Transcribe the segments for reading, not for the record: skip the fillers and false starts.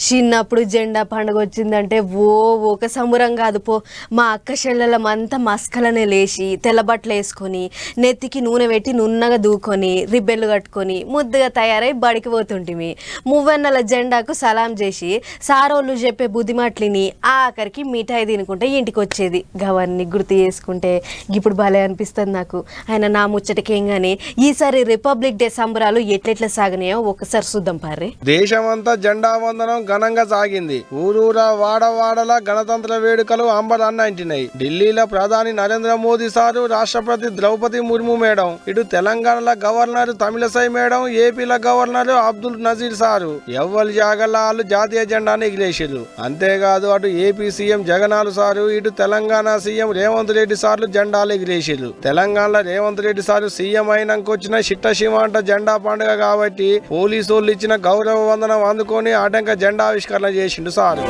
చిన్నప్పుడు జెండా పండుగ వచ్చిందంటే ఒక సంబరం కాదు పో. మా అక్క చెల్లెలమంతా మస్కలనే లేచి తెల్లబట్టలు వేసుకొని నెత్తికి నూనె పెట్టి నున్నగా దూకొని రిబ్బెన్లు కట్టుకొని ముద్దుగా తయారై బడికి పోతుంటిమి. మువ్వన్నెల జెండాకు సలాం చేసి సారోళ్ళు చెప్పే బుద్ధిమాట్లిని ఆఖరికి మిఠాయి తినుకుంటే ఇంటికి వచ్చేది. గవన్నీ గుర్తు చేసుకుంటే ఇప్పుడు భలే అనిపిస్తుంది నాకు. ఆయన నా ముచ్చటకేం కానీ ఈసారి రిపబ్లిక్ డే సంబరాలు ఎట్లెట్లా సాగినాయో ఒకసారి చూద్దాం పారే. దేశమంతా జెండా వందనం ఘనంగా సాగింది. ఊరూరా వాడవాడల గణతంత్ర వేడుకలు అంబరాన్ని అంటినాయి. ఢిల్లీలో ప్రధాని నరేంద్ర మోదీ సారు, రాష్ట్రపతి ద్రౌపది ముర్ము మేడం, ఇటు తెలంగాణలో గవర్నర్ తమిళసై మేడం, ఏపీలో గవర్నర్ అబ్దుల్ నజీర్ సారు ఎవ్వరి జాగలాలు జాతీయ జెండాను ఎగిరేసారు. అంతేకాదు అటు ఏపీ సీఎం జగనాలు సారు, ఇటు తెలంగాణ సీఎం రేవంత్ రెడ్డి సార్లు జెండాలు ఎగిరేసారు. తెలంగాణలో రేవంత్ రెడ్డి సారు సీఎం అయినాకొచ్చిన చిట్టశివంట జెండా పండుగ కాబట్టి పోలీసు ఇచ్చిన గౌరవ వందనం అందుకొని ఆటంక జెండా ఆవిష్కరణ చేసిండు సారు.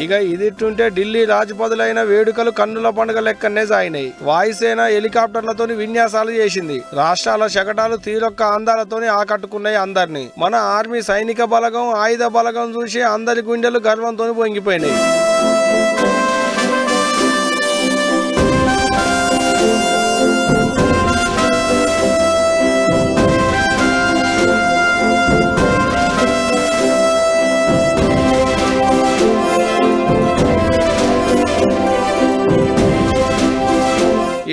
ఇక ఇదిట్టుంటే ఢిల్లీ రాజపథులైన వేడుకలు కన్నుల పండుగ లెక్కనే సాగినాయి. వాయుసేన హెలికాప్టర్లతోని విన్యాసాలు చేసింది. రాష్ట్రాల శకటాలు తీరొక్క అందాలతోని ఆకట్టుకున్నాయి అందరినీ. మన ఆర్మీ సైనిక బలగం, ఆయుధ బలగం చూసి అందరి గుండెలు గర్వంతో పొంగిపోయినాయి.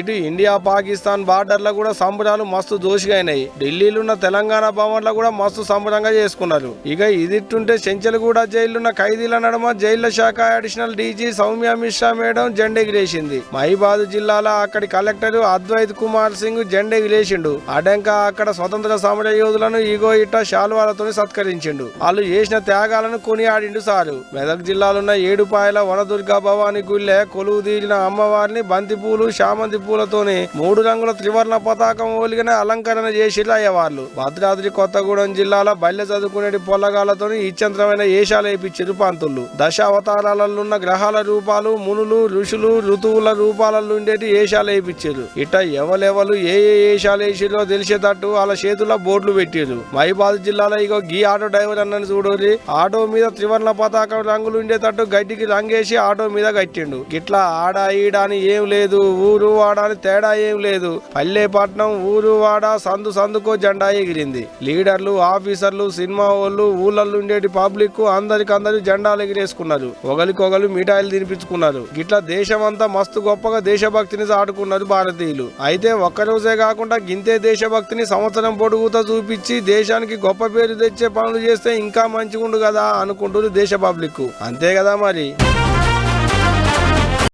ఇటు ఇండియా పాకిస్తాన్ బార్డర్లో కూడా సంబరాలు మస్తు జోషిగాయినాయి. ఢిల్లీలో ఉన్న తెలంగాణ భవన్లో కూడా మస్తు సంబరంగా చేసుకున్నారు. ఇక ఇదిట్టుంటే చెంచల్గూడ జైలున్న ఖైదీల నడుమ జైళ్ల శాఖ additional DG Soumya Mishra madam జెండెగిరేసింది. మహిబాద్ జిల్లాలో అక్కడి కలెక్టర్ అద్వైత్ కుమార్ సింగ్ జెండెగిరేసిండు. అడంక అక్కడ స్వతంత్ర సమర యోధులను ఈగో ఇట్ట శాల్వాలతో సత్కరించిండు. వాళ్ళు చేసిన త్యాగాలను కొనియాడిండు సారు. మెదక్ జిల్లాలో ఉన్న ఏడుపాయల వనదుర్గా భవాని గుళ్ళె కొలువు తీరిన అమ్మవారిని బంతిపూలు, శామంతి పూలతోని 3 రంగుల త్రివర్ణ పతాకం ఓలిగిన అలంకరణ చేసి అయ్యవార్లు. భద్రాద్రి కొత్తగూడెం జిల్లాలో బల్లె చదువుకునే పొల్లగాలతో ఇచ్చంత్రమైన ఏషాలు వేయించారు పంతులు. దశావతారాలలో ఉన్న గ్రహాల రూపాలు, మునులు, ఋషులు, ఋతువుల రూపాలలో ఉండేటి ఏషాలు వేయించారు. ఇట్ట ఎవలెవలు ఏ ఏషాలు వేసిరో తెలిసేటట్టు వాళ్ళ చేతుల్లో బోర్డులు పెట్టారు. మహిబాద్ జిల్లాలో ఇగో గీ ఆటో డ్రైవర్ అన్నని చూడోరి ఆటో మీద త్రివర్ణ పతాకం రంగులు ఉండేటట్టు గడ్డికి రంగేసి ఆటో మీద కట్టిండు. గిట్లా ఆడా ఈడాని ఏం లేదు, ఊరు వాడ తేడా ఏం లేదు. పల్లెపట్నం, ఊరు వాడ సందు సందుకో జెండా ఎగిరింది. లీడర్లు, ఆఫీసర్లు, సినిమా వాళ్ళు, ఊళ్ళల్లో ఉండేటి పబ్లిక్ అందరికందరూ జెండాలు ఎగిరేసుకున్నారు. ఒకరికొకరు మిఠాయిలు తినిపించుకున్నారు. గిట్లా దేశమంతా మస్తు గొప్పగా దేశభక్తిని చాటుకున్నారు భారతీయులు. అయితే ఒక్కరోజే కాకుండా గింతే దేశభక్తిని సంవత్సరం పొడుగుతో చూపించి దేశానికి గొప్ప పేరు తెచ్చే పనులు చేస్తే ఇంకా మంచిగుండు కదా అనుకుంటున్నారు దేశ పబ్లిక్. అంతే కదా మరి.